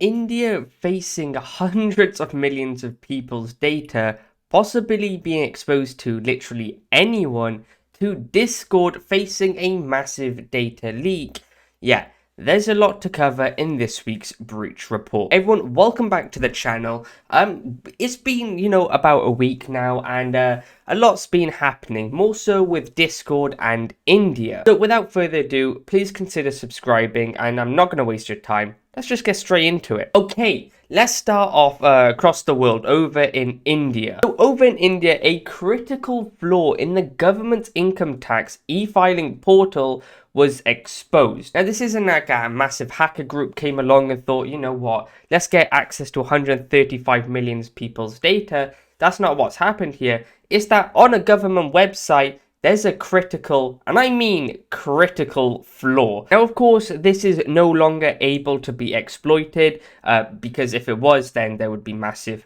India facing hundreds of millions of people's data possibly being exposed to literally anyone, to Discord facing a massive data leak. Yeah, there's a lot to cover in this week's breach report. Everyone, welcome back to the channel. It's been, about a week now, and a lot's been happening, more so with Discord and India. So without further ado, please consider subscribing, and I'm not going to waste your time. Let's just get straight into it. Okay, let's start off across the world, over in India. So over in India, a critical flaw in the government's income tax e-filing portal was exposed. Now, this isn't like a massive hacker group came along and thought, you know what, let's get access to 135 million people's data. That's not what's happened here. It's that on a government website, there's a critical, and I mean critical, flaw. Now, of course, this is no longer able to be exploited, because if it was, then there would be massive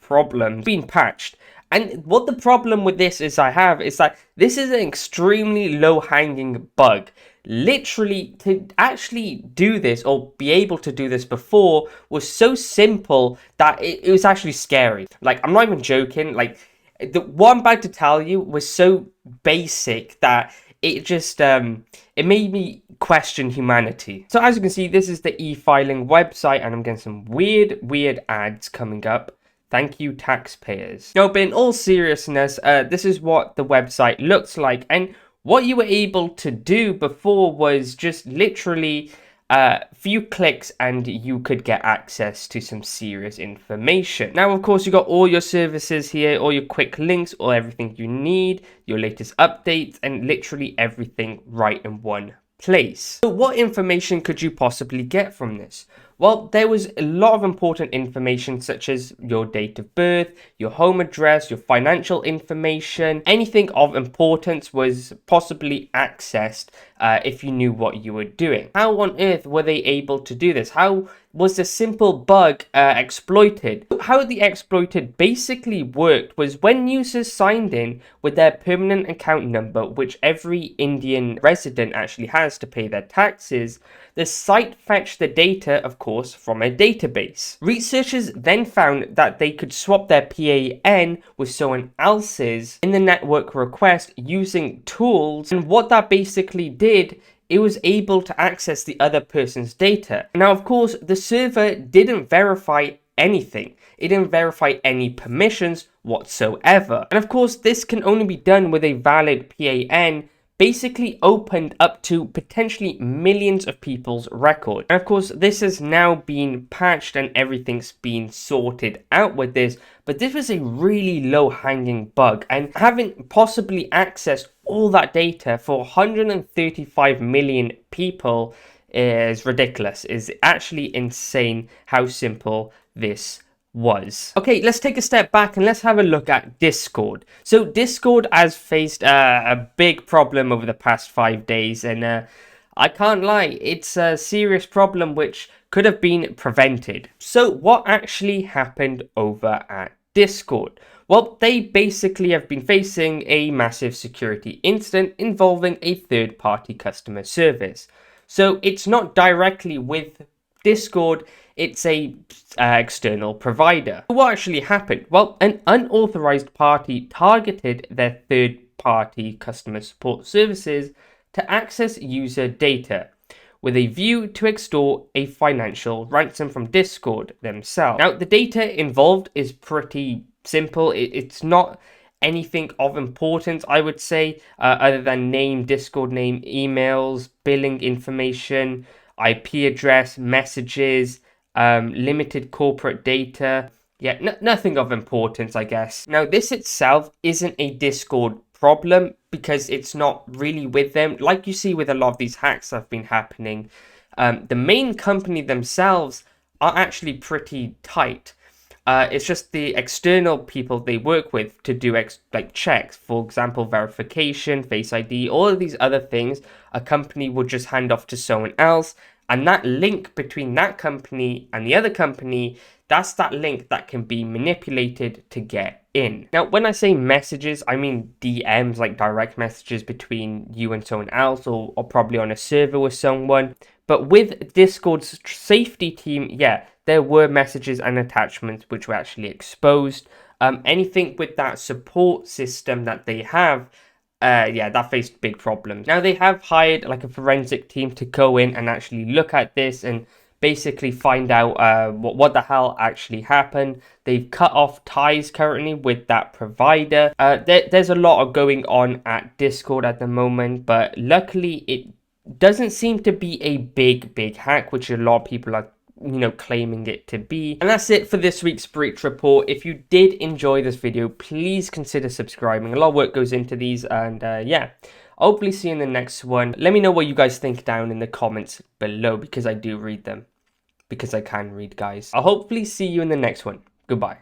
problems. It's been patched. And what the problem with this is that this is an extremely low-hanging bug. Literally, to actually do this or be able to do this before was so simple that it was actually scary. Like, I'm not even joking. Like, what I'm about to tell you was so basic that it just it made me question humanity. So as you can see, this is the e-filing website, and I'm getting some weird ads coming up. Thank you, taxpayers. Now, but in all seriousness, this is what the website looks like, and what you were able to do before was just literally a few clicks and you could get access to some serious information. Now, of course, you got all your services here, all your quick links, all everything you need, your latest updates, and literally everything right in one place. So what information could you possibly get from this? Well, there was a lot of important information, such as your date of birth, your home address, your financial information. Anything of importance was possibly accessed if you knew what you were doing. How on earth were they able to do this? How was the simple bug exploited? How the exploited basically worked was when users signed in with their permanent account number, which every Indian resident actually has to pay their taxes, the site fetched the data, of course, from a database. Researchers then found that they could swap their PAN with someone else's in the network request using tools, and what that basically did, it was able to access the other person's data. Now, of course, the server didn't verify anything. It didn't verify any permissions whatsoever. And of course, this can only be done with a valid PAN, basically opened up to potentially millions of people's record. And of course, this has now been patched and everything's been sorted out with this, but this was a really low-hanging bug, and having possibly accessed all that data for 135 million people is ridiculous. Is actually insane how simple this was. Okay, let's take a step back and let's have a look at Discord. So Discord has faced a big problem over the past 5 days, and I can't lie, it's a serious problem which could have been prevented. So what actually happened over at Discord? Well, they basically have been facing a massive security incident involving a third-party customer service. So it's not directly with Discord, it's a external provider. What actually happened? Well, an unauthorized party targeted their third-party customer support services to access user data with a view to extort a financial ransom from Discord themselves. Now, the data involved is pretty simple. It's not anything of importance, I would say, other than name, Discord name, emails, billing information, IP address, messages, limited corporate data. Yeah, nothing of importance, I guess. Now, this itself isn't a Discord problem because it's not really with them. Like you see with a lot of these hacks that have been happening, the main company themselves are actually pretty tight. It's just the external people they work with to do like checks, for example, verification, Face ID, all of these other things. A company would just hand off to someone else, and that link between that company and the other company, that's that link that can be manipulated to get in. Now, when I say messages, I mean DMs, like direct messages between you and someone else, or probably on a server with someone. But with Discord's safety team, yeah, there were messages and attachments which were actually exposed. Anything with that support system that they have, yeah, that faced big problems. Now they have hired like a forensic team to go in and actually look at this and basically find out what the hell actually happened. They've cut off ties currently with that provider. There's a lot of going on at Discord at the moment, but luckily it doesn't seem to be a big hack, which a lot of people are claiming it to be. And that's it for this week's breach report. If you did enjoy this video, please consider subscribing. A lot of work goes into these, and yeah, I'll hopefully see you in the next one. Let me know what you guys think down in the comments below, because I do read them, because I can read, guys. I'll hopefully see you in the next one. Goodbye.